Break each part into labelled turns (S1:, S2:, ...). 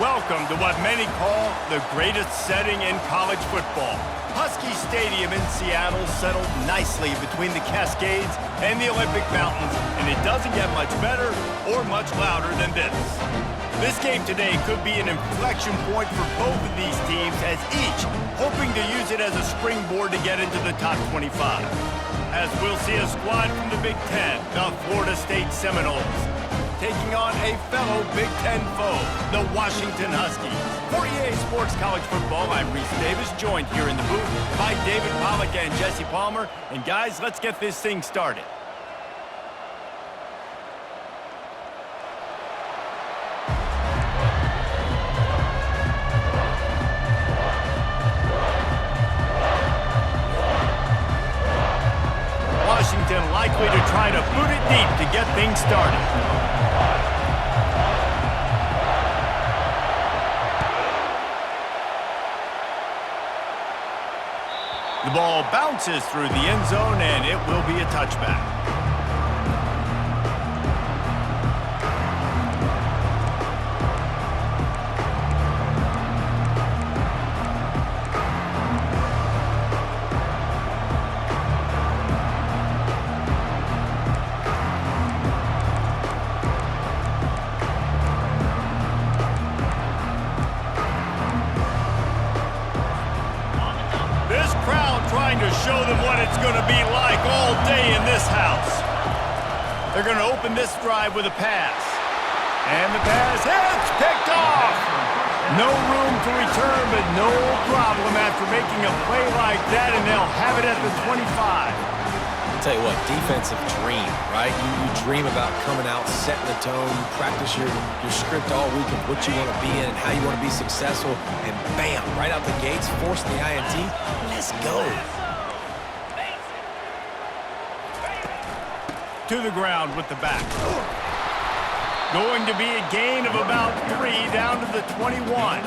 S1: Welcome to what many call the greatest setting in college football. Husky Stadium in Seattle settled nicely between the Cascades and the Olympic Mountains, and it doesn't get much better or much louder than this. This game today could be an inflection point for both of these teams, as each hoping to use it as a springboard to get into the top 25. As we'll see a squad from the Big Ten, the Florida State Seminoles, taking on a fellow Big Ten foe, the Washington Huskies. For EA Sports College Football, I'm Reese Davis, joined here in the booth by David Pollack and Jesse Palmer. And guys, let's get this thing started. Washington likely to try to boot it deep to get things started. The ball bounces through the end zone, and it will be a touchback. Trying to show them what it's going to be like all day in this house. They're going to open this drive with a pass. And the pass is picked off. No room to return, but no problem after making a play like that, and they'll have it at the 25.
S2: I'll tell you what, defensive dream, right? You dream about coming out, setting the tone, you practice your script all week of what you want to be in and how you want to be successful, and bam, right out the gates, forcing the INT. Let's go.
S1: To the ground with the back. Going to be a gain of about 3 down to the 21.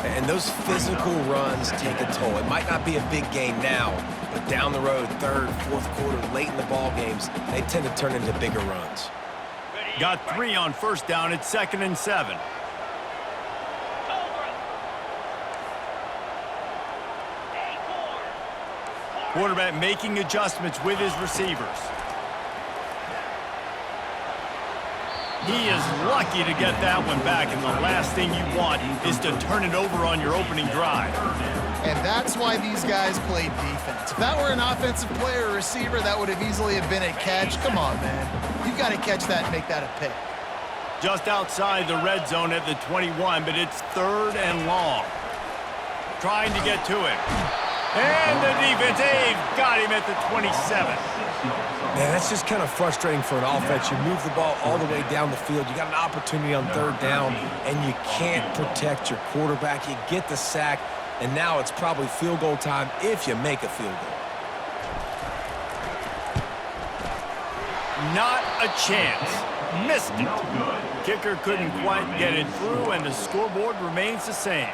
S2: And those physical runs take a toll. It might not be a big gain now, but down the road, third, fourth quarter, late in the ball games, they tend to turn into bigger runs.
S1: Got 3 on first down. It's 2nd and 7. Quarterback making adjustments with his receivers. He is lucky to get that one back, and the last thing you want is to turn it over on your opening drive.
S3: And that's why these guys played defense. If that were an offensive player or receiver, that would have easily been a catch. Come on, man. You've got to catch that and make that a pick.
S1: Just outside the red zone at the 21, but it's 3rd and long. Trying to get to him. And the defense, they've got him at the 27.
S2: Man, that's just kind of frustrating for an offense. You move the ball all the way down the field. You got an opportunity on 3rd down, and you can't protect your quarterback. You get the sack, and now it's probably field goal time if you make a field goal.
S1: Not a chance. Missed it. Kicker couldn't quite get it through, and the scoreboard remains the same.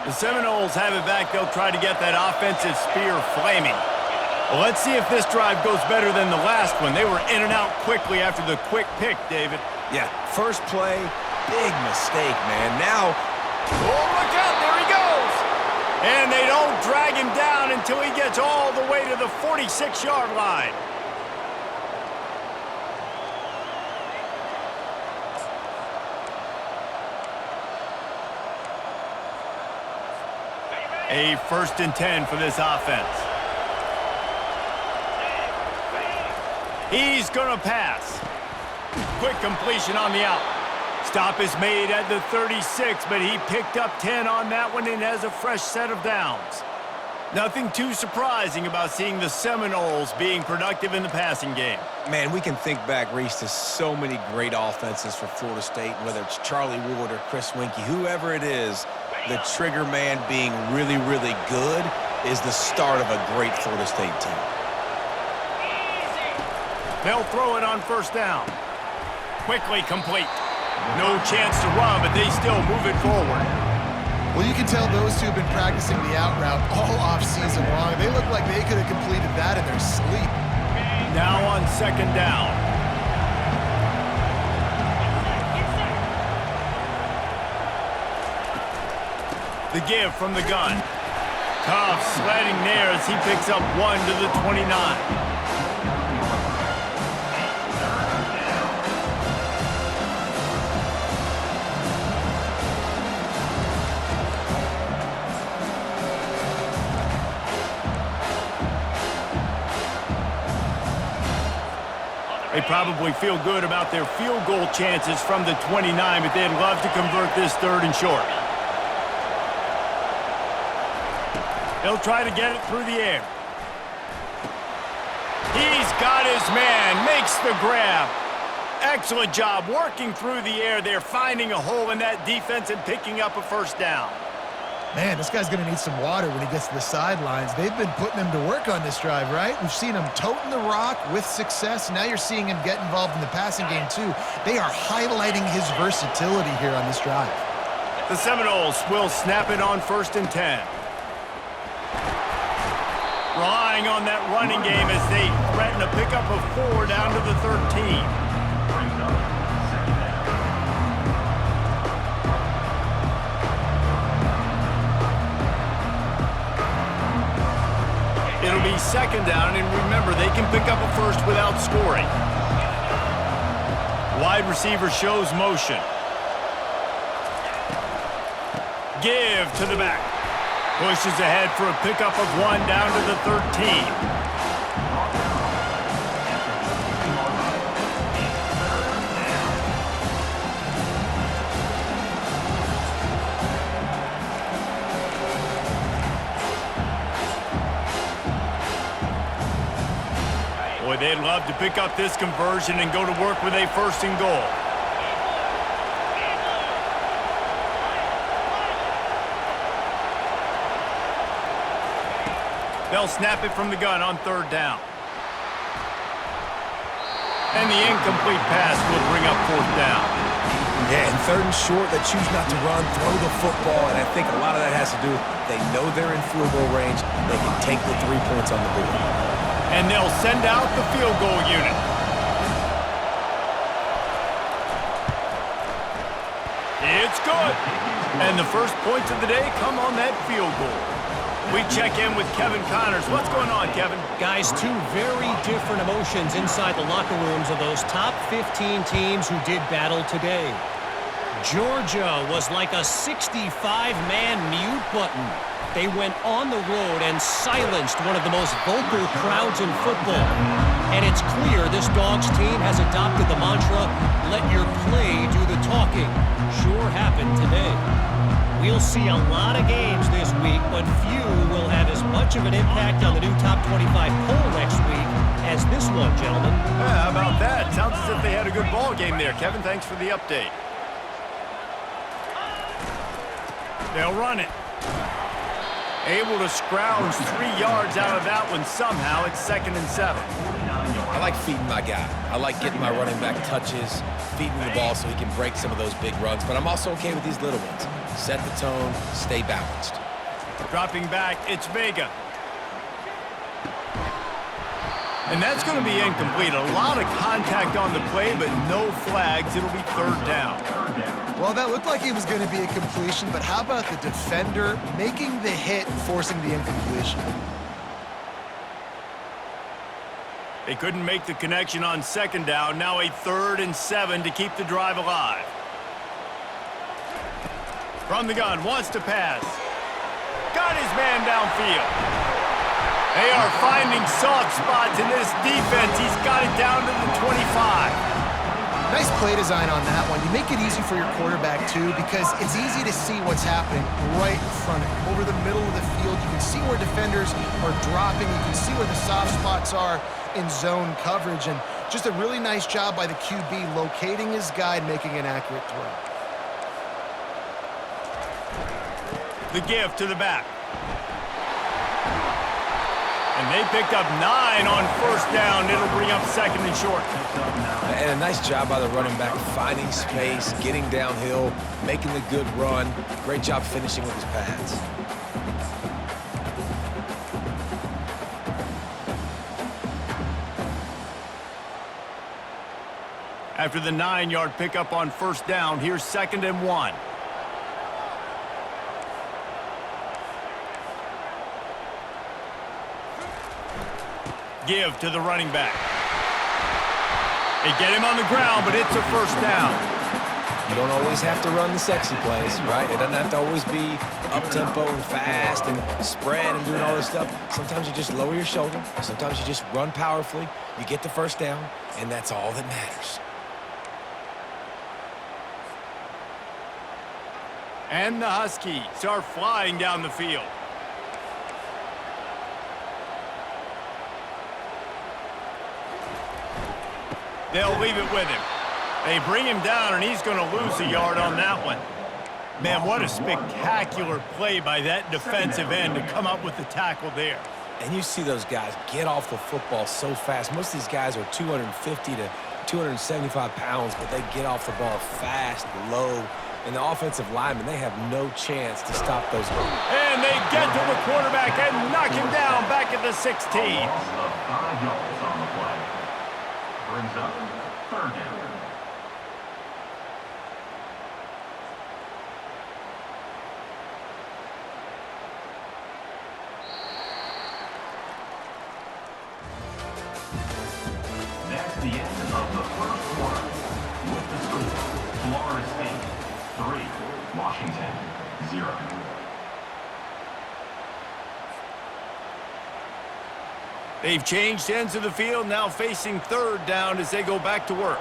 S1: The Seminoles have it back. They'll try to get that offensive spear flaming. Well, let's see if this drive goes better than the last one. They were in and out quickly after the quick pick, David.
S2: Yeah, first play, big mistake, man. Now,
S1: oh, look out, there he goes. And they don't drag him down until he gets all the way to the 46-yard line. A 1st and 10 for this offense. He's going to pass. Quick completion on the out. Stop is made at the 36, but he picked up 10 on that one and has a fresh set of downs. Nothing too surprising about seeing the Seminoles being productive in the passing game.
S2: Man, we can think back, Reese, to so many great offenses for Florida State, whether it's Charlie Ward or Chris Weinke, whoever it is. The trigger man being really, really good is the start of a great Florida State team.
S1: They'll throw it on 1st down. Quickly complete. No chance to run, but they still move it forward.
S3: Well, you can tell those two have been practicing the out route all off season long. They look like they could have completed that in their sleep.
S1: Now on second down. The give from the gun. Tough sledding there as he picks up 1 to the 29. They probably feel good about their field goal chances from the 29, but they'd love to convert this 3rd and short. They'll try to get it through the air. He's got his man, makes the grab. Excellent job working through the air there, finding a hole in that defense and picking up a first down.
S3: Man, this guy's going to need some water when he gets to the sidelines. They've been putting him to work on this drive, right? We've seen him toting the rock with success. Now you're seeing him get involved in the passing game, too. They are highlighting his versatility here on this drive.
S1: The Seminoles will snap it on 1st and 10. Relying on that running game as they threaten a pickup of 4 down to the 13. It'll be 2nd down, and remember, they can pick up a first without scoring. Wide receiver shows motion. Give to the back. Pushes ahead for a pickup of 1 down to the 13. Boy, they'd love to pick up this conversion and go to work with a 1st and goal. They'll snap it from the gun on 3rd down. And the incomplete pass will bring up 4th down.
S2: Yeah, and 3rd and short, they choose not to run, throw the football, and I think a lot of that has to do with they know they're in field goal range. They can take the 3 points on the board.
S1: And they'll send out the field goal unit. It's good. And the first points of the day come on that field goal. We check in with Kevin Connors. What's going on, Kevin?
S4: Guys, 2 very different emotions inside the locker rooms of those top 15 teams who did battle today. Georgia was like a 65-man mute button. They went on the road and silenced one of the most vocal crowds in football. And it's clear this Dogs team has adopted the mantra, let your play do the talking. Sure happened today. We'll see a lot of games this week, but few will have as much of an impact on the new top 25 poll next week as this one, gentlemen.
S1: How about that? Sounds as if they had a good ball game there. Kevin, thanks for the update. They'll run it. Able to scrounge 3 yards out of that one somehow. It's 2nd and 7.
S2: I like feeding my guy. I like getting my running back touches, feeding the ball so he can break some of those big runs, but I'm also okay with these little ones. Set the tone, stay balanced.
S1: Dropping back, it's Vega. And that's going to be incomplete. A lot of contact on the play, but no flags. It'll be 3rd down.
S3: Well, that looked like it was going to be a completion, but how about the defender making the hit and forcing the incompletion?
S1: They couldn't make the connection on 2nd down. Now a 3rd and 7 to keep the drive alive. From the gun, wants to pass. Got his man downfield. They are finding soft spots in this defense. He's got it down to the 25.
S3: Nice play design on that one. You make it easy for your quarterback, too, because it's easy to see what's happening right in front of him. Over the middle of the field, you can see where defenders are dropping. You can see where the soft spots are in zone coverage. And just a really nice job by the QB locating his guy and making an accurate throw. The give to the back.
S1: And they picked up 9 on first down. It'll bring up second and short.
S2: And a nice job by the running back, finding space, getting downhill, making the good run. Great job finishing with his pads.
S1: After the 9-yard pickup on first down, here's second and 1. Give to the running back. They get him on the ground, but it's a first down.
S2: You don't always have to run the sexy plays, right? It doesn't have to always be up-tempo and fast and spread and doing all this stuff. Sometimes you just lower your shoulder. Sometimes you just run powerfully. You get the first down, and that's all that matters.
S1: And the Huskies are flying down the field. They'll leave it with him. They bring him down, and he's going to lose a yard on that one. Man, what a spectacular play by that defensive end to come up with the tackle there.
S2: And you see those guys get off the football so fast. Most of these guys are 250 to 275 pounds, but they get off the ball fast, low. And the offensive linemen, they have no chance to stop those.
S1: And they get to the quarterback and knock him down back at the 16.
S5: 5 yards on the play. Brings up third down. That's the end of the first quarter. With the score, Florida State 3, Washington 0.
S1: They've changed ends of the field, now facing third down as they go back to work.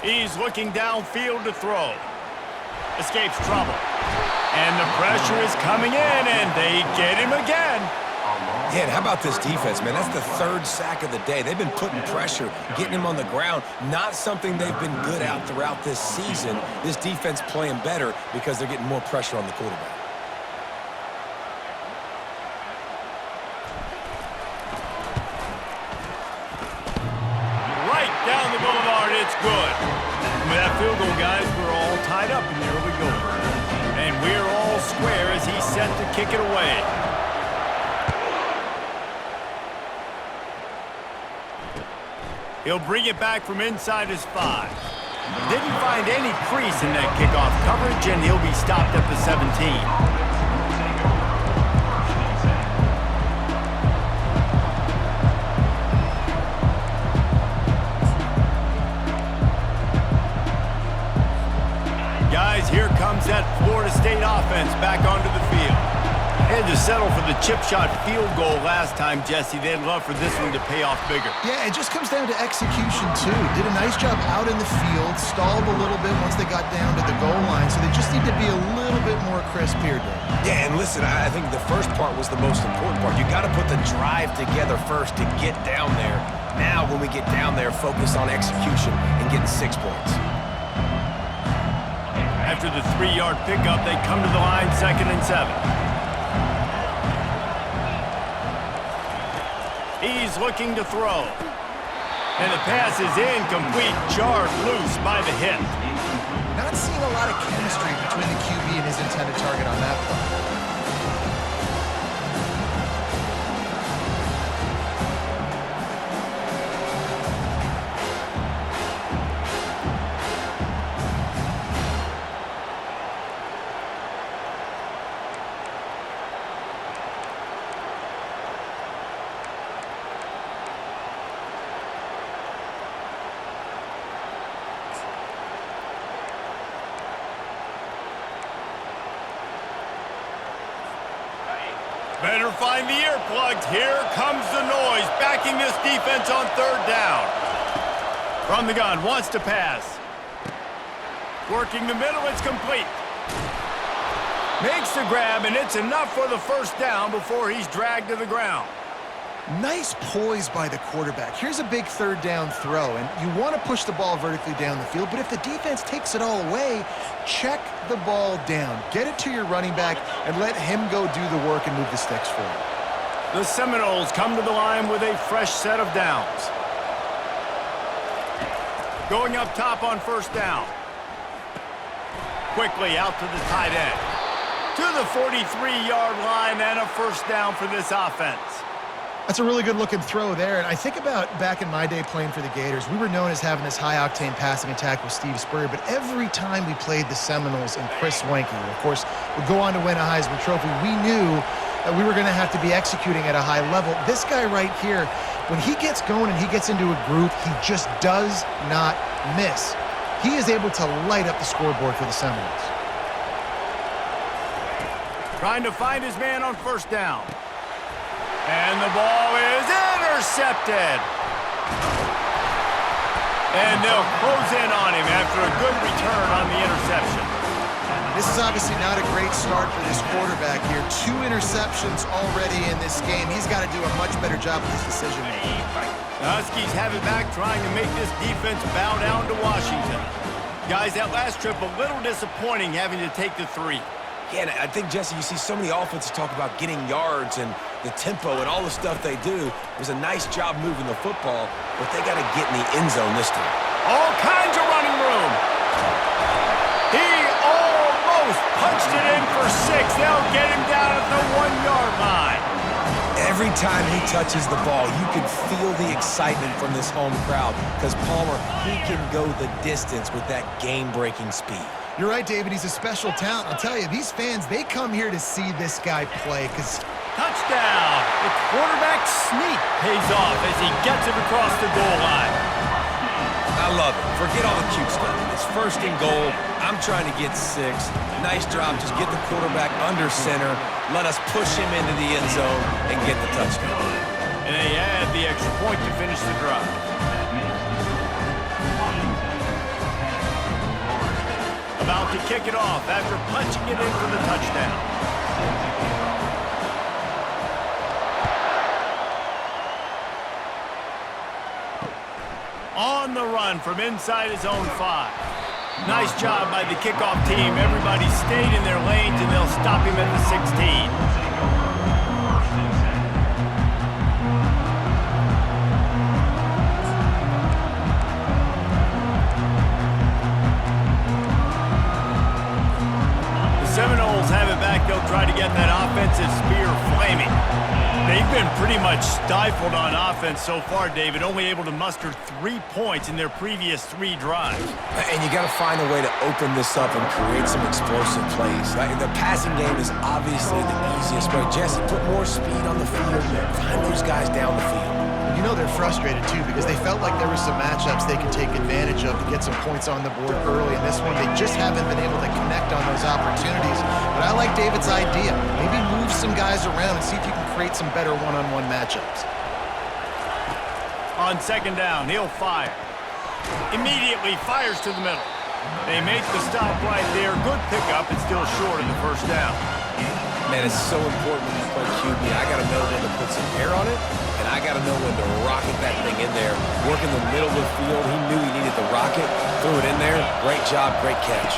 S1: He's looking downfield to throw. Escapes trouble. And the pressure is coming in, and they get him again.
S2: Yeah, and how about this defense, man? That's the 3rd sack of the day. They've been putting pressure, getting him on the ground. Not something they've been good at throughout this season. This defense playing better because they're getting more pressure on the quarterback.
S1: Right down the boulevard, it's good. With that field goal, guys, we're all tied up in the early going. And we're all square as he's set to kick it away. He'll bring it back from inside his 5. Didn't find any crease in that kickoff coverage, and he'll be stopped at the 17. Guys, here comes that Florida State offense back onto the field. They had to settle for the chip shot field goal last time, Jesse. They'd love for this one to pay off bigger.
S3: Yeah, it just comes down to execution, too. Did a nice job out in the field, stalled a little bit once they got down to the goal line, so they just need to be a little bit more crisp here, Dave.
S2: Yeah, and listen, I think the first part was the most important part. You got to put the drive together first to get down there. Now, when we get down there, focus on execution and getting 6 points.
S1: After the 3-yard pickup, they come to the line, 2nd and 7. He's looking to throw. And the pass is incomplete, jarred loose by the hit.
S3: Not seeing a lot of chemistry between the QB and his intended target on that play.
S1: Better find the earplugs. Here comes the noise, backing this defense on 3rd down. From the gun, wants to pass. Working the middle, it's complete. Makes the grab, and it's enough for the first down before he's dragged to the ground.
S3: Nice poise by the quarterback. Here's a big third down throw, and you want to push the ball vertically down the field, but if the defense takes it all away, check the ball down. Get it to your running back and let him go do the work and move the sticks for you.
S1: The Seminoles come to the line with a fresh set of downs. Going up top on first down. Quickly out to the tight end. To the 43-yard line and a first down for this offense.
S3: That's a really good-looking throw there, and I think about back in my day playing for the Gators, we were known as having this high-octane passing attack with Steve Spurrier, but every time we played the Seminoles and Chris Swanke, who, of course, would go on to win a Heisman Trophy, we knew that we were going to have to be executing at a high level. This guy right here, when he gets going and he gets into a groove, he just does not miss. He is able to light up the scoreboard for the Seminoles.
S1: Trying to find his man on first down. And the ball is intercepted. And they'll close in on him after a good return on the interception.
S3: This is obviously not a great start for this quarterback here. 2 interceptions already in this game. He's got to do a much better job with his decision-making.
S1: The Huskies have it back, trying to make this defense bow down to Washington. Guys, that last trip a little disappointing having to take the 3.
S2: Yeah, and I think, Jesse, you see so many offenses talk about getting yards and the tempo and all the stuff they do. It was a nice job moving the football, but they got to get in the end zone this time.
S1: All kinds of running room. He almost punched it in for 6. They'll get him down at the 1-yard line.
S2: Every time he touches the ball, you can feel the excitement from this home crowd because Palmer, he can go the distance with that game-breaking speed.
S3: You're right, David. He's a special talent. I'll tell you, these fans, they come here to see this guy play because...
S1: Touchdown! The quarterback sneak pays off as he gets it across the goal line.
S2: I love it. Forget all the cute stuff. It's first and goal. I'm trying to get 6. Nice job. Just get the quarterback under center. Let us push him into the end zone and get the touchdown.
S1: And they add the extra point to finish the drive. About to kick it off after punching it in for the touchdown. On the run from inside his own 5. Nice job by the kickoff team. Everybody stayed in their lanes, and they'll stop him at the 16. Seminoles have it back. They'll try to get that offensive spear flaming. They've been pretty much stifled on offense so far, David, only able to muster 3 points in their previous 3 drives.
S2: And you got to find a way to open this up and create some explosive plays. The passing game is obviously the easiest way. Jesse, put more speed on the field. Find those guys down the field.
S3: You know they're frustrated, too, because they felt like there were some matchups they could take advantage of to get some points on the board early. In this one, they just haven't been able to connect on those opportunities. But I like David's idea. Maybe move some guys around and see if you can create some better one-on-one matchups.
S1: On second down, he'll fire. Immediately fires to the middle. They make the stop right there. Good pickup. It's still short of the first down.
S2: Man, it's so important when you play QB. I got to know when to put some air on it, and I got to know when to rocket that thing in there. Work in the middle of the field. He knew he needed the rocket. Threw it in there. Great job, great catch.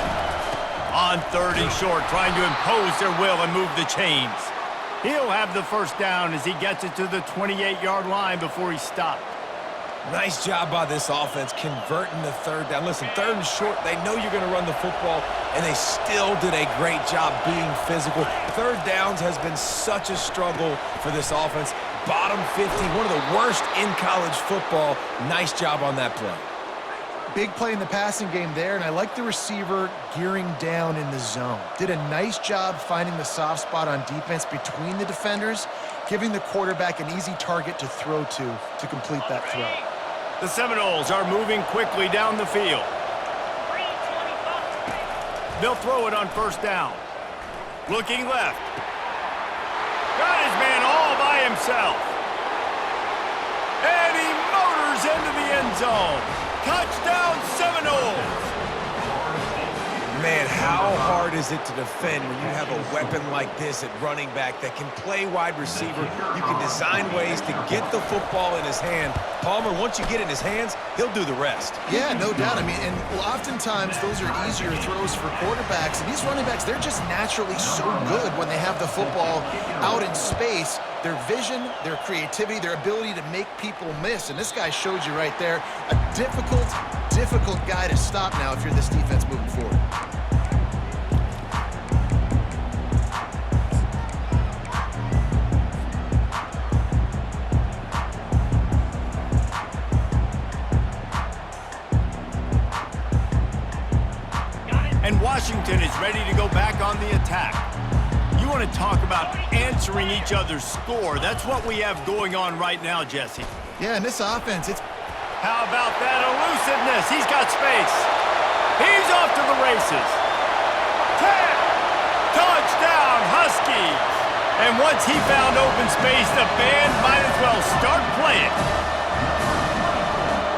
S1: On 3rd and short, trying to impose their will and move the chains. He'll have the first down as he gets it to the 28-yard line before he stopped.
S2: Nice job by this offense converting the 3rd down. Listen, 3rd and short, they know you're going to run the football, and they still did a great job being physical. 3rd downs has been such a struggle for this offense. Bottom 50, one of the worst in college football. Nice job on that play.
S3: Big play in the passing game there, and I like the receiver gearing down in the zone. Did a nice job finding the soft spot on defense between the defenders, giving the quarterback an easy target to throw to complete that throw.
S1: The Seminoles are moving quickly down the field. They'll throw it on first down. Looking left. Got his man all by himself. And he motors into the end zone. Touchdown, Seminoles!
S2: Man, How hard is it to defend when you have a weapon like this at running back that can play wide receiver? You can design ways to get the football in his hand. Palmer, once you get it in his hands, he'll do the rest.
S3: Yeah, no doubt. I mean, and oftentimes those are easier throws for quarterbacks. And these running backs, they're just naturally so good when they have the football out in space. Their vision, their creativity, their ability to make people miss. And this guy showed you right there, a difficult guy to stop now if you're this defense moving forward.
S1: And Washington is ready to go back on the attack. You want to talk about answering each other's score. That's what we have going on right now, Jesse.
S3: Yeah, in this offense, it's...
S1: How about that elusiveness? He's got space. He's off to the races. 10. Touchdown, Huskies. And once he found open space, the band might as well start playing.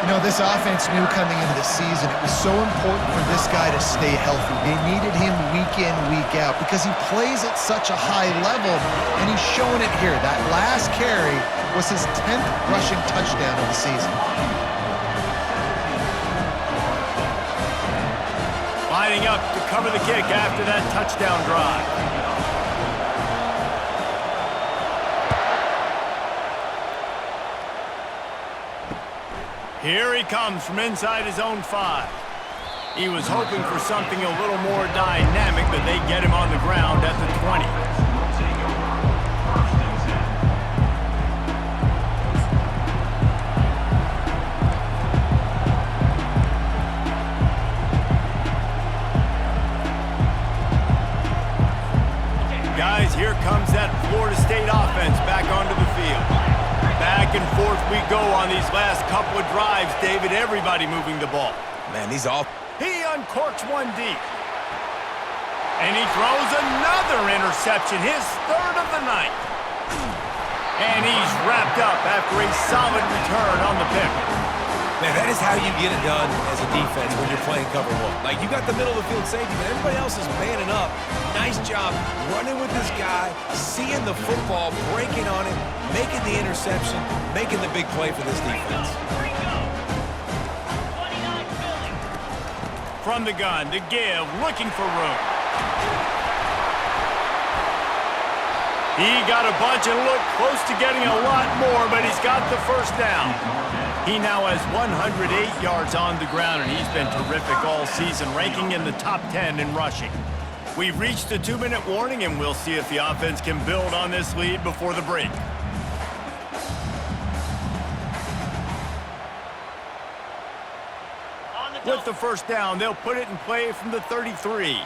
S3: You know, this offense knew coming into the season it was so important for this guy to stay healthy. They needed him week in, week out because he plays at such a high level, and he's showing it here. That last carry was his 10th rushing touchdown of the season.
S1: Lining up to cover the kick after that touchdown drive. Here he comes from inside his own 5. He was hoping for something a little more dynamic, but they get him on the ground at the 20. Guys, here comes that Florida State offense back onto the field. Back and forth we go on these last couple of drives, David. Everybody moving the ball.
S2: Man, these all...
S1: He uncorks one deep. And he throws another interception, his 3rd of the night. And he's wrapped up after a solid return on the pick.
S2: Man, that is how you get it done as a defense when you're playing cover 1. Like, you got the middle of the field safety, but everybody else is manning up. Nice job running with this guy, seeing the football, breaking on it, making the interception, making the big play for this defense.
S1: From the gun, to give, looking for room. He got a bunch and looked close to getting a lot more, but he's got the first down. He now has 108 yards on the ground, and he's been terrific all season, ranking in the top 10 in rushing. We've reached the 2-minute warning, and we'll see if the offense can build on this lead before the break. With the first down, they'll put it in play from the 33.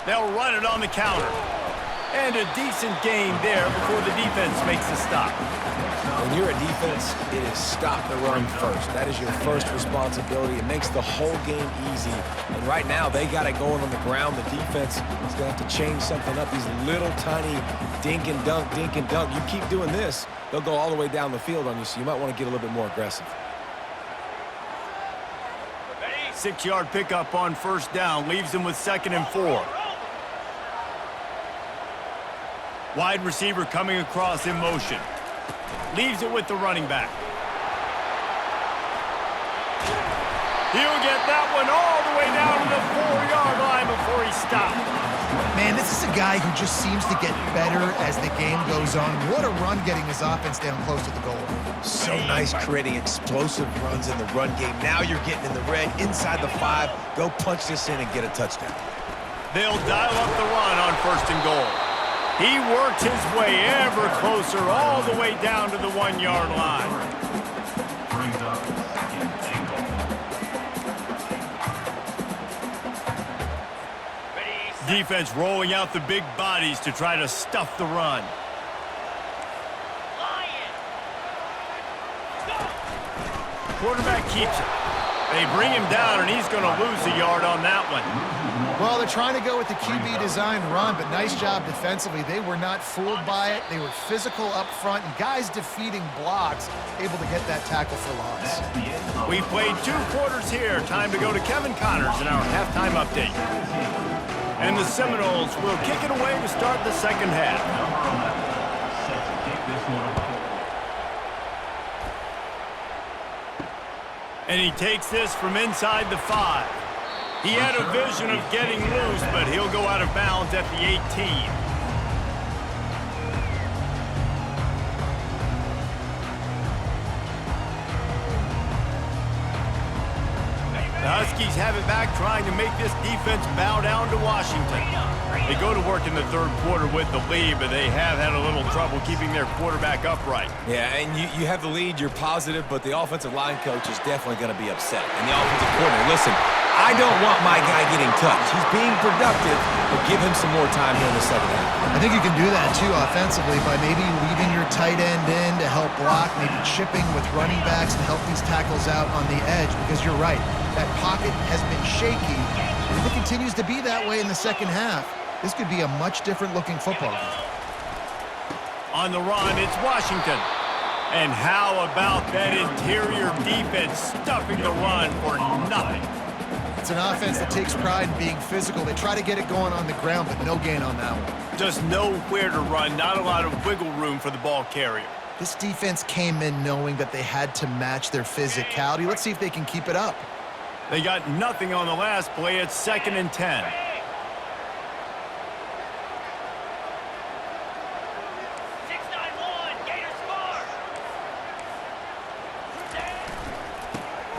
S1: They'll run it on the counter. And a decent gain there before the defense makes the stop.
S2: When you're a defense, it is stop the run first. That is your first responsibility. It makes the whole game easy. And right now, they got it going on the ground. The defense is going to have to change something up. These little tiny dink and dunk. You keep doing this, they'll go all the way down the field on you, so you might want to get a little bit more aggressive.
S1: 6-yard pickup on first down leaves them with 2nd and 4. Wide receiver coming across in motion. Leaves it with the running back. He'll get that one all the way down to the 4-yard line before he stopped.
S3: Man, this is a guy who just seems to get better as the game goes on. What a run getting his offense down close to the goal.
S2: So nice creating explosive runs in the run game. Now you're getting in the red, inside the 5. Go punch this in and get a touchdown.
S1: They'll dial up the run on 1st and goal. He worked his way ever closer all the way down to the 1-yard line.
S5: Brings up 2nd and goal.
S1: Defense rolling out the big bodies to try to stuff the run. Quarterback keeps it. They bring him down, and he's going to lose a yard on that one.
S3: Well, they're trying to go with the QB design run, but nice job defensively. They were not fooled by it. They were physical up front, and guys defeating blocks, able to get that tackle for loss.
S1: We've played 2 quarters here. Time to go to Kevin Connors in our halftime update. And the Seminoles will kick it away to start the second half.
S5: Set to kick this one away.
S1: And he takes this from inside the 5. He had a vision of getting loose, but he'll go out of bounds at the 18. The Huskies have it back, trying to make this defense bow down to Washington. They go to work in the third quarter with the lead, but they have had a little trouble keeping their quarterback upright.
S2: Yeah, and you have the lead, you're positive, but the offensive line coach is definitely going to be upset. And the offensive coordinator, listen, I don't want my guy getting touched. He's being productive, but give him some more time here in the second half.
S3: I think you can do that, too, offensively, by maybe leaving your tight end in to help block, maybe chipping with running backs to help these tackles out on the edge, because you're right. That pocket has been shaky. If it continues to be that way in the second half, this could be a much different looking football game.
S1: On the run, it's Washington. And how about that interior defense stuffing the run for nothing?
S3: It's an offense that takes pride in being physical. They try to get it going on the ground, but no gain on that one.
S1: Just nowhere to run, not a lot of wiggle room for the ball carrier.
S3: This defense came in knowing that they had to match their physicality. Let's see if they can keep it up.
S1: They got nothing on the last play. It's 2nd and 10.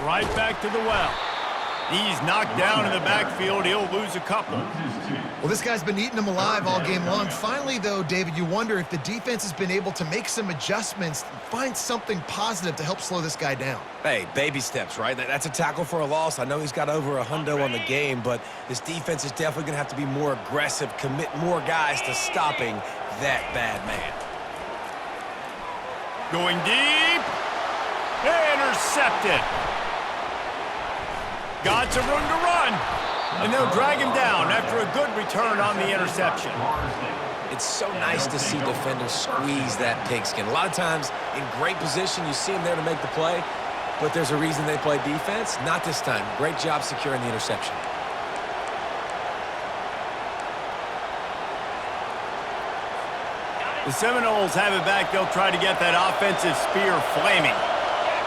S1: Right back to the well. He's knocked down in the backfield. He'll lose a couple.
S3: Well, this guy's been eating them alive all game long. Finally, though, David, you wonder if the defense has been able to make some adjustments, find something positive to help slow this guy down.
S2: Hey, baby steps, right? That's a tackle for a loss. I know he's got over a hundo on the game, but this defense is definitely going to have to be more aggressive, commit more guys to stopping that bad man.
S1: Going deep. Intercepted. Got some room to run. And they'll drag him down after a good return on the interception.
S2: It's so nice to see defenders squeeze that pigskin. A lot of times, in great position, you see them there to make the play, but there's a reason they play defense. Not this time. Great job securing the interception.
S1: The Seminoles have it back. They'll try to get that offensive spear flaming.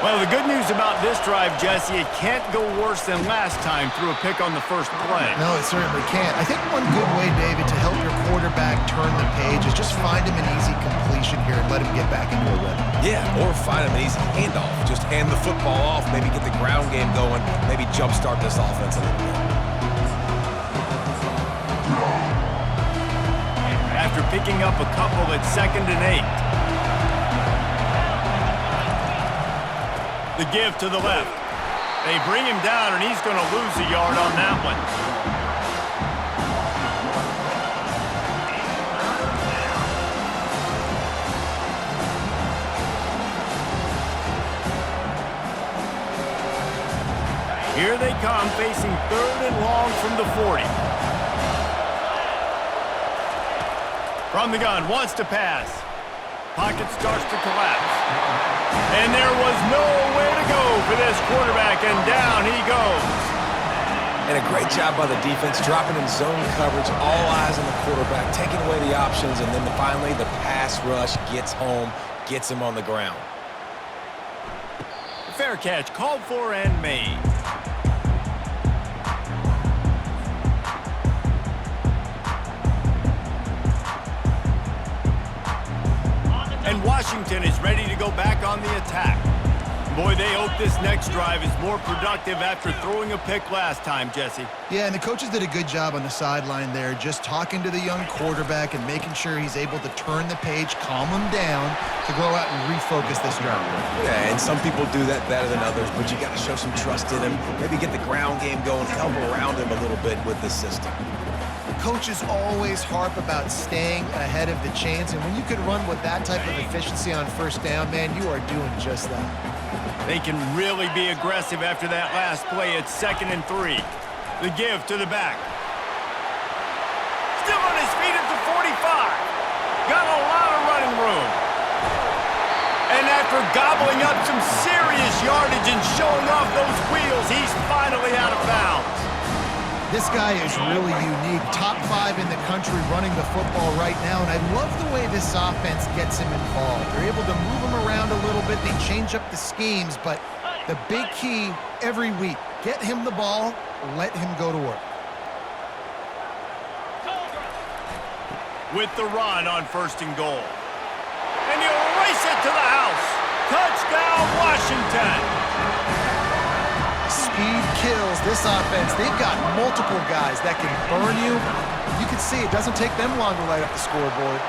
S1: Well, the good news about this drive, Jesse, it can't go worse than last time through a pick on the first play.
S3: No, it certainly can't. I think one good way, David, to help your quarterback turn the page is just find him an easy completion here and let him get back into a rhythm.
S2: Yeah, or find him an easy handoff. Just hand the football off, maybe get the ground game going, maybe jumpstart this offense a little bit.
S1: After picking up a couple at 2nd and 8. The give to the left. They bring him down, and he's going to lose a yard on that one. Here they come, facing 3rd and long from the 40. From the gun, wants to pass. Pocket starts to collapse. And there was nowhere to go for this quarterback, and down he goes.
S2: And a great job by the defense, dropping in zone coverage, all eyes on the quarterback, taking away the options, and then finally the pass rush gets home, gets him on the ground.
S1: Fair catch, called for and made. And Washington is ready to go back on the attack. Boy, they hope this next drive is more productive after throwing a pick last time, Jesse.
S3: Yeah, and the coaches did a good job on the sideline there, just talking to the young quarterback and making sure he's able to turn the page, calm him down, to go out and refocus this drive.
S2: Yeah, and some people do that better than others, but you got to show some trust in him, maybe get the ground game going, help around him a little bit with the system.
S3: Coaches always harp about staying ahead of the chains, and when you can run with that type of efficiency on first down, man, you are doing just that.
S1: They can really be aggressive after that last play. It's 2nd and 3. The give to the back. Still on his feet at the 45. Got a lot of running room. And after gobbling up some serious yardage and showing off those wheels, he's finally out of bounds.
S3: This guy is really unique. Top 5 in the country running the football right now, and I love the way this offense gets him involved. They're able to move him around a little bit. They change up the schemes, but the big key every week, get him the ball, let him go to work.
S1: With the run on 1st and goal. And he'll race it to the house. Touchdown, Washington.
S3: Speed kills this offense. They've got multiple guys that can burn you. You can see it doesn't take them long to light up the scoreboard.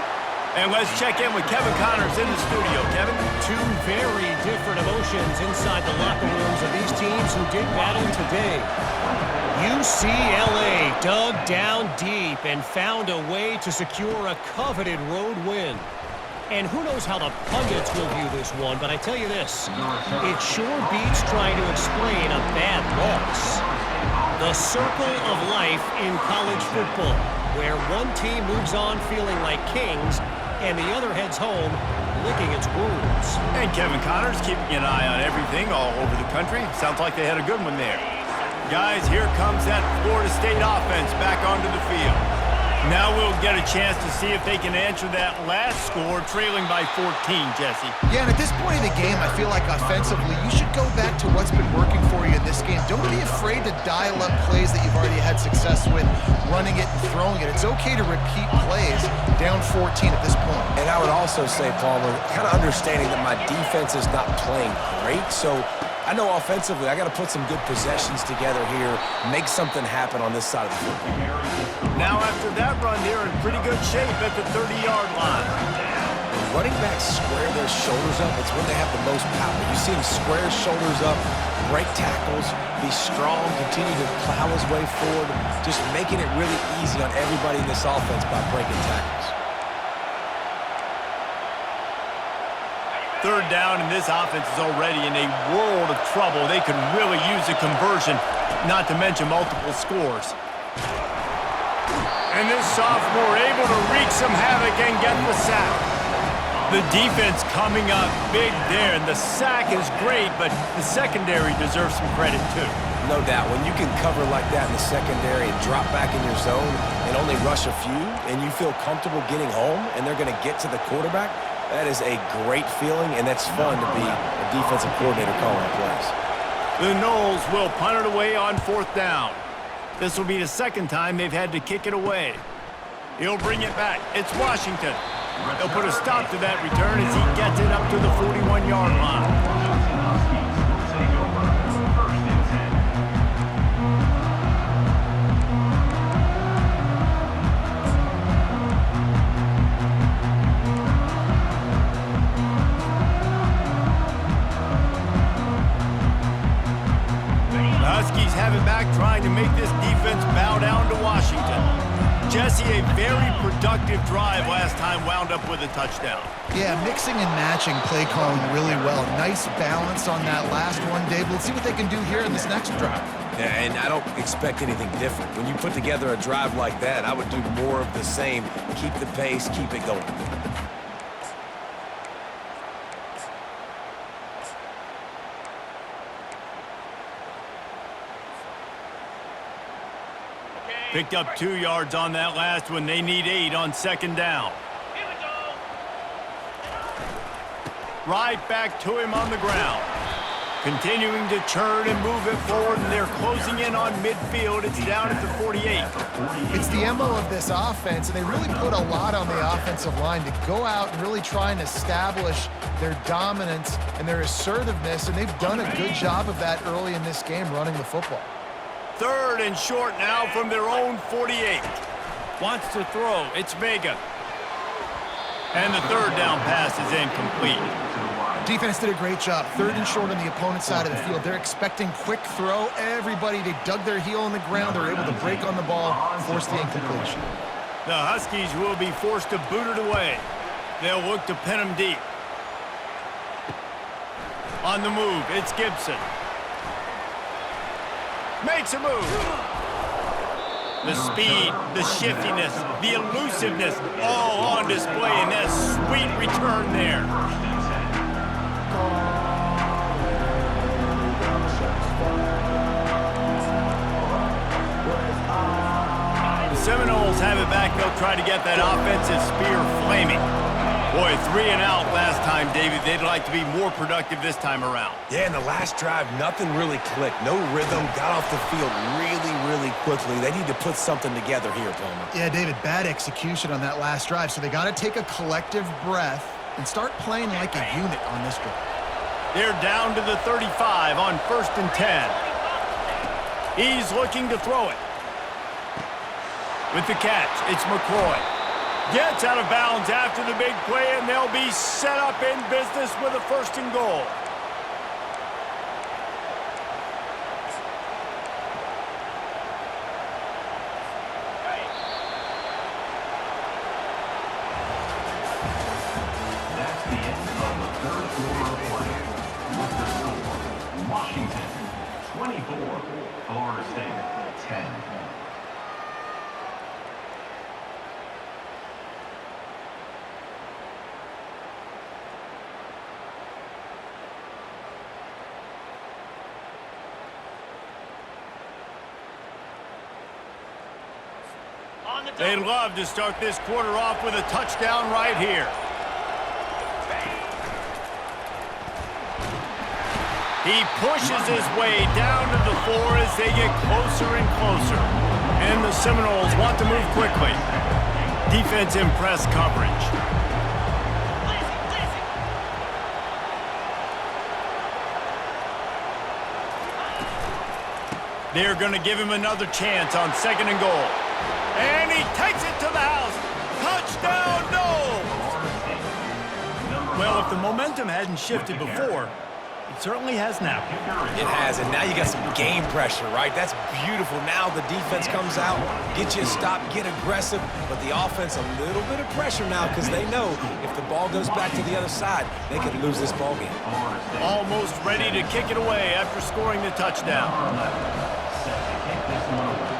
S1: And let's check in with Kevin Connors in the studio. Kevin?
S4: Two very different emotions inside the locker rooms of these teams who did battle today. UCLA dug down deep and found a way to secure a coveted road win. And who knows how the pundits will view this one, but I tell you this, it sure beats trying to explain a bad loss. The circle of life in college football, where one team moves on feeling like kings and the other heads home licking its wounds.
S1: And Kevin Connors keeping an eye on everything all over the country. Sounds like they had a good one there. Guys, here comes that Florida State offense back onto the field. Now we'll get a chance to see if they can answer that last score, trailing by 14, Jesse.
S3: Yeah, and at this point in the game, I feel like offensively, you should go back to what's been working for you in this game. Don't be afraid to dial up plays that you've already had success with, running it and throwing it. It's okay to repeat plays down 14 at this point.
S2: And I would also say, Palmer, kind of understanding that my defense is not playing great, so I know offensively I got to put some good possessions together here, make something happen on this side of the football.
S1: Now after that run, they're in pretty good shape at the 30-yard line.
S2: When running backs square their shoulders up, it's when they have the most power. You see him square his shoulders up, break tackles, be strong, continue to plow his way forward, just making it really easy on everybody in this offense by breaking tackles.
S1: 3rd down, and this offense is already in a world of trouble. They could really use a conversion, not to mention multiple scores. And this sophomore able to wreak some havoc and get the sack. The defense coming up big there, and the sack is great, but the secondary deserves some credit too.
S2: No doubt. When you can cover like that in the secondary and drop back in your zone and only rush a few, and you feel comfortable getting home, and they're going to get to the quarterback, that is a great feeling, and that's fun to be a defensive coordinator calling the plays.
S1: The Noles will punt it away on 4th down. This will be the 2nd time they've had to kick it away. He'll bring it back. It's Washington. They'll put a stop to that return as he gets it up to the 41-yard line. Huskies have it back, trying to make this defense bow down to Washington. Jesse, a very productive drive last time wound up with a touchdown.
S3: Yeah, mixing and matching play calling really well. Nice balance on that last one, Dave. Let's see what they can do here in this next drive.
S2: Yeah, and I don't expect anything different. When you put together a drive like that, I would do more of the same. Keep the pace, keep it going.
S1: Picked up 2 yards on that last one. They need 8 on 2nd down. Right back to him on the ground. Continuing to churn and move it forward, and they're closing in on midfield. It's down at the 48.
S3: It's the MO of this offense, and they really put a lot on the offensive line to go out and really try and establish their dominance and their assertiveness, and they've done a good job of that early in this game running the football.
S1: 3rd and short now from their own 48. Wants to throw. It's Vega. And the 3rd down pass is incomplete.
S3: Defense did a great job. 3rd and short on the opponent's side of the field. They're expecting quick throw. Everybody, they dug their heel on the ground. They're able to break on the ball, force the incompletion.
S1: The Huskies will be forced to boot it away. They'll look to pin them deep. On the move, it's Gibson. Makes a move. The speed, the shiftiness, the elusiveness, all on display in that sweet return there. The Seminoles have it back. They'll try to get that offensive spear flaming. Boy, 3 and out last time, David. They'd like to be more productive this time around.
S2: Yeah, in the last drive, nothing really clicked. No rhythm, got off the field really quickly. They need to put something together here, Palmer.
S3: Yeah, David, bad execution on that last drive, so they got to take a collective breath and start playing like a unit on this drive.
S1: They're down to the 35 on 1st and 10. He's looking to throw it. With the catch, it's McCoy. Gets out of bounds after the big play, and they'll be set up in business with a 1st and goal.
S5: That's the end of the third quarter of play. With the score, Washington 24, Florida State 10.
S1: They'd love to start this quarter off with a touchdown right here. He pushes his way down to the 4 as they get closer and closer. And the Seminoles want to move quickly. Defense in press coverage. They're going to give him another chance on 2nd and goal. And he takes it to the house. Touchdown, no! Well, if the momentum hadn't shifted before, it certainly has now.
S2: It has, and now you got some game pressure, right? That's beautiful. Now the defense comes out, get you a stop, get aggressive, but the offense a little bit of pressure now because they know if the ball goes back to the other side, they could lose this ball game.
S1: Almost ready to kick it away after scoring the touchdown.
S5: Set to kick this one away.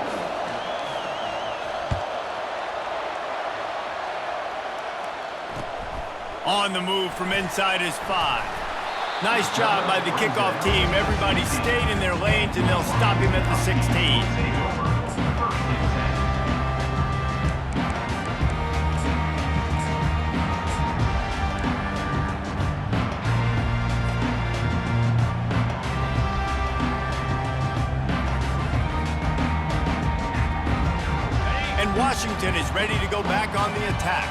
S1: On the move from inside his 5. Nice job by the kickoff team. Everybody stayed in their lanes, and they'll stop him at the 16. And Washington is ready to go back on the attack.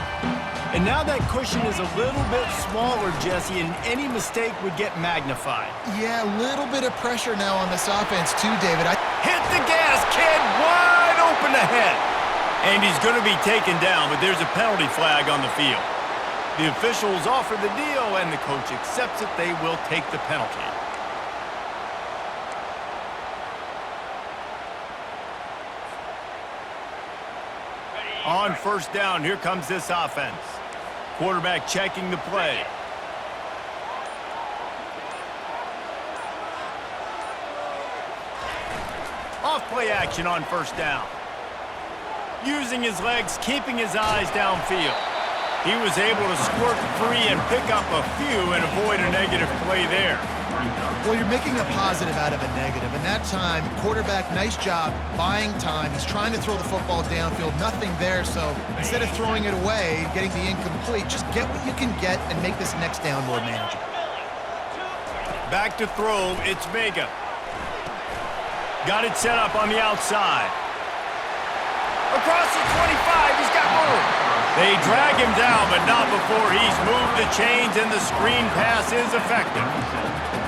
S1: And now that cushion is a little bit smaller, Jesse, and any mistake would get magnified.
S3: Yeah, a little bit of pressure now on this offense too, David.
S1: Hit the gas, kid! Wide open ahead! And he's going to be taken down, but there's a penalty flag on the field. The officials offer the deal, and the coach accepts it. They will take the penalty. On 1st down, here comes this offense. Quarterback checking the play. Off-play action on 1st down. Using his legs, keeping his eyes downfield. He was able to squirt free and pick up a few and avoid a negative play there.
S3: Well, you're making a positive out of a negative, and that time, quarterback, nice job, buying time. He's trying to throw the football downfield, nothing there, so instead of throwing it away, getting the incomplete, just get what you can get and make this next down more manageable.
S1: Back to throw, it's Vega. Got it set up on the outside. Across the 25, he's got room. They drag him down, but not before he's moved the chains and the screen pass is effective.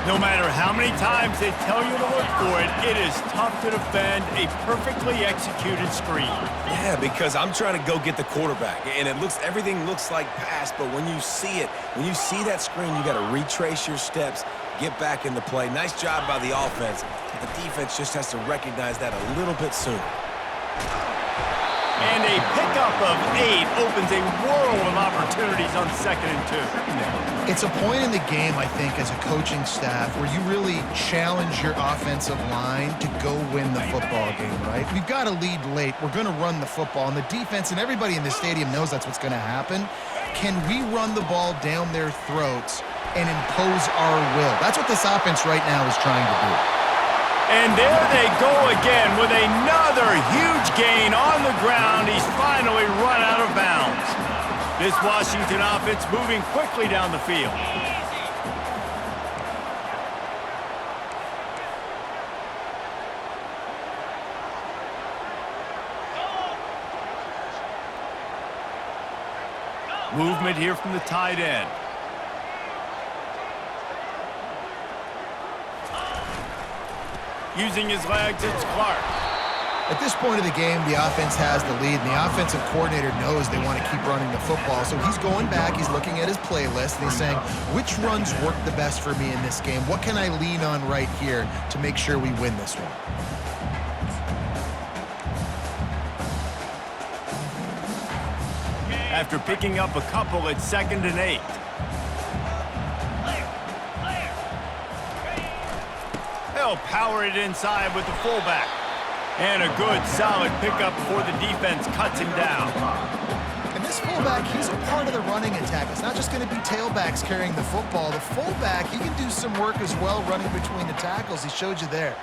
S1: No matter how many times they tell you to look for it, it is tough to defend a perfectly executed screen.
S2: Yeah, because I'm trying to go get the quarterback, and everything looks like pass, but when you see it, when you see that screen, you got to retrace your steps, get back in the play. Nice job by the offense. The defense just has to recognize that a little bit sooner.
S1: And a pickup of 8 opens a world of opportunities on 2nd and 2.
S3: It's a point in the game, I think, as a coaching staff where you really challenge your offensive line to go win the football game, right? We've got to lead late. We're going to run the football. And the defense and everybody in the stadium knows that's what's going to happen. Can we run the ball down their throats and impose our will? That's what this offense right now is trying to do.
S1: And there they go again with another huge gain on the ground. He's finally run out of bounds. This Washington offense moving quickly down the field. Movement here from the tight end. Using his legs, it's Clark.
S3: At this point of the game, the offense has the lead, and the offensive coordinator knows they want to keep running the football. So he's going back, he's looking at his playlist, and he's saying, which runs work the best for me in this game? What can I lean on right here to make sure we win this one?
S1: After picking up a couple at 2nd and 8. They'll power it inside with the fullback. And a good, solid pickup before the defense cuts him down.
S3: And this fullback, he's a part of the running attack. It's not just going to be tailbacks carrying the football. The fullback, he can do some work as well running between the tackles. He showed you there.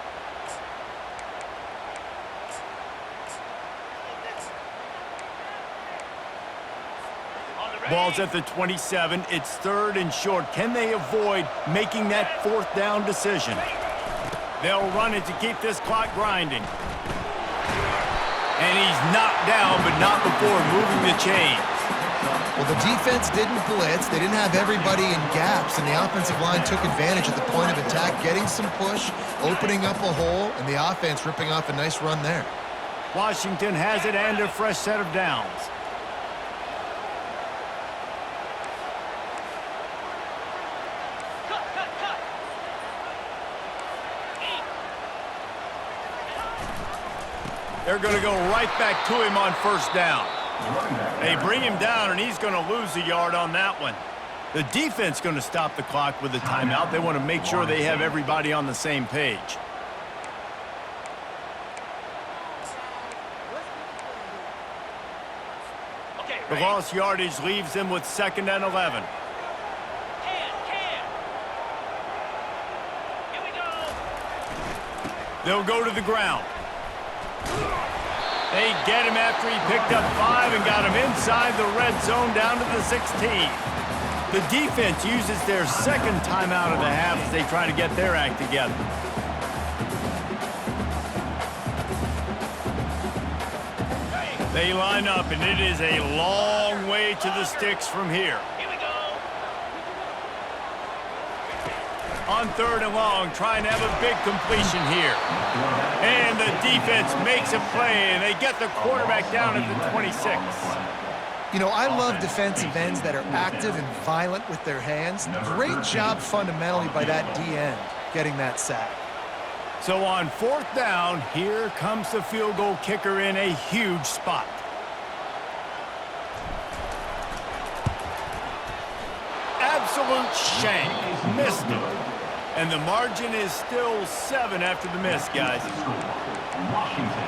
S1: Ball's at the 27. It's 3rd and short. Can they avoid making that 4th down decision? They'll run it to keep this clock grinding. And he's knocked down, but not before moving the chains.
S3: Well, the defense didn't blitz. They didn't have everybody in gaps, and the offensive line took advantage at the point of attack, getting some push, opening up a hole, and the offense ripping off a nice run there.
S1: Washington has it and a fresh set of downs. They're going to go right back to him on 1st down. They bring him down, and he's going to lose a yard on that one. The defense going to stop the clock with a timeout. They want to make sure they have everybody on the same page. The lost yardage leaves them with 2nd and 11. They'll go to the ground. They get him after he picked up 5 and got him inside the red zone down to the 16. The defense uses their 2nd timeout of the half as they try to get their act together. They line up, and it is a long way to the sticks from here. On 3rd and long, trying to have a big completion here. And the defense makes a play, and they get the quarterback down at the 26.
S3: You know, I love defensive ends that are active and violent with their hands. Great job fundamentally by that D-end getting that sack.
S1: So on 4th down, here comes the field goal kicker in a huge spot. Absolute shank. Missed it. And the margin is still 7 after the miss, guys.
S5: Washington,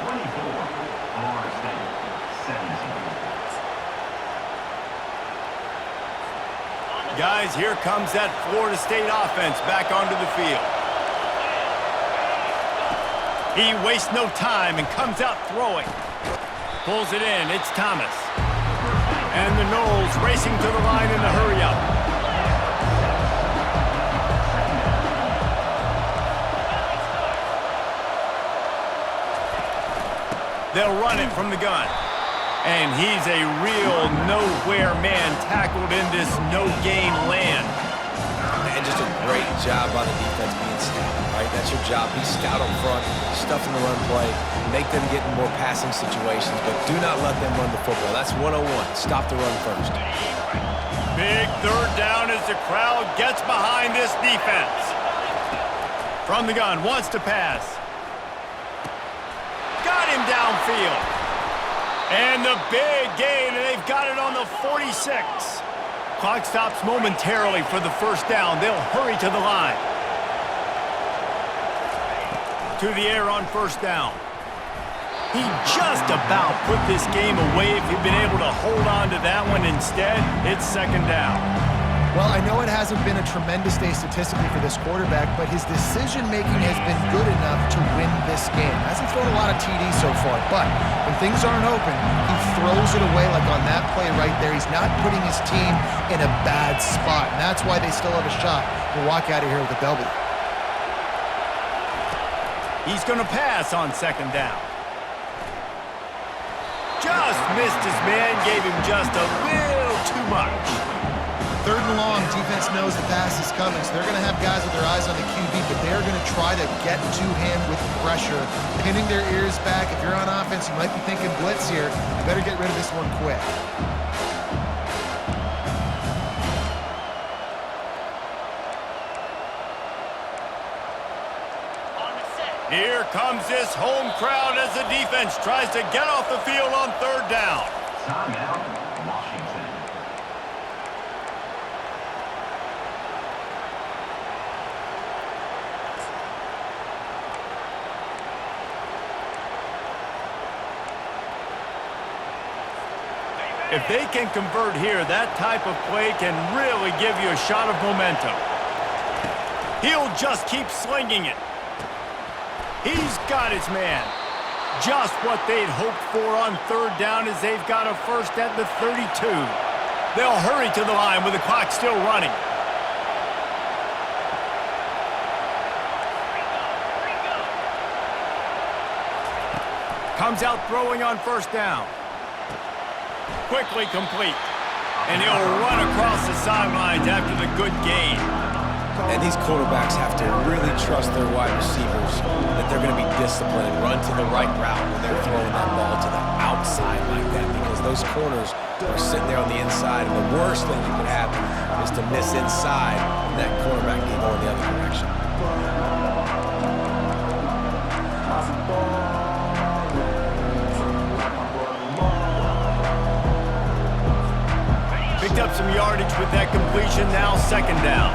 S5: 24. Florida State, 17.
S1: Guys, here comes that Florida State offense back onto the field. He wastes no time and comes out throwing. Pulls it in. It's Thomas. And the Noles racing to the line in the hurry-up. They'll run it from the gun. And he's a real nowhere man tackled in this no-gain land.
S2: And just a great job by the defense being stout, right? That's your job. Be stout up front, stuff in the run play, make them get in more passing situations, but do not let them run the football. That's 101. Stop the run first.
S1: Big 3rd down as the crowd gets behind this defense. From the gun, wants to pass. Got him downfield. And the big gain, and they've got it on the 46. Clock stops momentarily for the first down. They'll hurry to the line. To the air on first down. He just about put this game away if he'd been able to hold on to that one. Instead, it's second down.
S3: Well, I know it hasn't been a tremendous day statistically for this quarterback, but his decision-making has been good enough to win this game. Hasn't thrown a lot of TDs so far, but when things aren't open, he throws it away like on that play right there. He's not putting his team in a bad spot, and that's why they still have a shot to walk out of here with a W.
S1: He's going to pass on second down. Just missed his man, gave him just a little too much.
S3: Third and long, defense knows the pass is coming, so they're going to have guys with their eyes on the QB, but they're going to try to get to him with pressure, pinning their ears back. If you're on offense, you might be thinking blitz here. You better get rid of this one quick.
S1: Here comes this home crowd as the defense tries to get off the field on third down.
S5: Timeout, Washington.
S1: If they can convert here, that type of play can really give you a shot of momentum. He'll just keep slinging it. He's got his man. Just what they'd hoped for on third down as they've got a first at the 32. They'll hurry to the line with the clock still running. Comes out throwing on first down. Quickly complete. And he'll run across the sidelines after the good gain.
S2: And these quarterbacks have to really trust their wide receivers that they're going to be disciplined and run to the right route when they're throwing that ball to the outside like that, because those corners are sitting there on the inside, and the worst thing that could happen is to miss inside and that quarterback can go in the other direction.
S1: Picked up some yardage with that completion, now second down.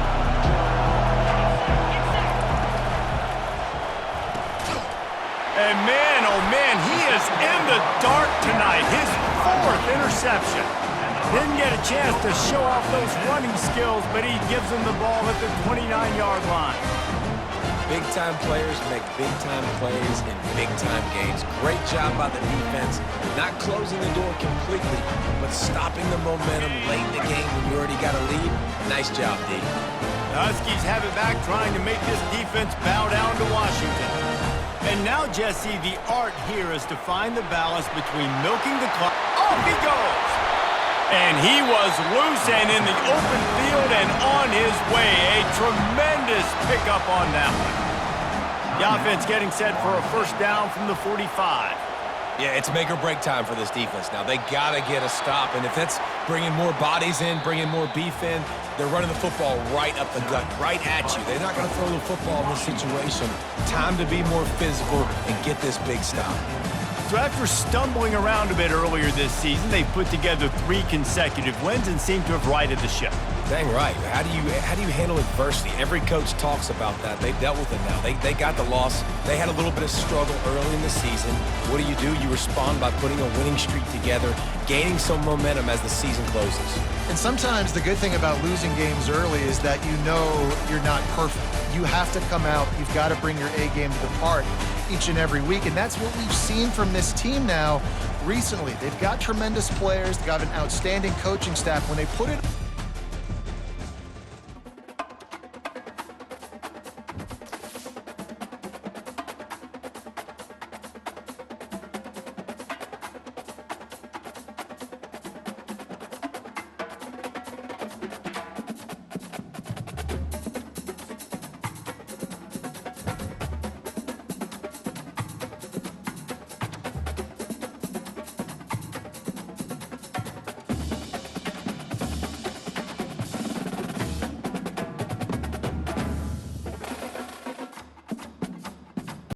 S1: And man, oh man, he is in the dark tonight. His fourth interception. Didn't get a chance to show off those running skills, but he gives him the ball at the 29-yard line.
S2: Big-time players make big-time plays in big-time games. Great job by the defense, not closing the door completely, but stopping the momentum late in the game when you already got a lead. Nice job, D.
S1: The Huskies have it back, trying to make this defense bow down to Washington. And now, Jesse, the art here is to find the balance between milking the clock. Off he goes! And he was loose and in the open field and on his way. A tremendous pickup on that one. The offense getting set for a first down from the 45.
S2: Yeah, it's make or break time for this defense now. They got to get a stop, and if that's bringing more bodies in, bringing more beef in, they're running the football right up the gut, right at you. They're not going to throw the football in this situation. Time to be more physical and get this big stop.
S1: So after stumbling around a bit earlier this season, they put together 3 consecutive wins and seem to have righted the ship.
S2: Dang right. How do you handle adversity? Every coach talks about that. They've dealt with it now. They got the loss. They had a little bit of struggle early in the season. What do? You respond by putting a winning streak together, gaining some momentum as the season closes.
S3: And sometimes the good thing about losing games early is that you know you're not perfect. You have to come out. You've got to bring your A game to the park each and every week, and that's what we've seen from this team now recently. They've got tremendous players. They've got an outstanding coaching staff. When they put it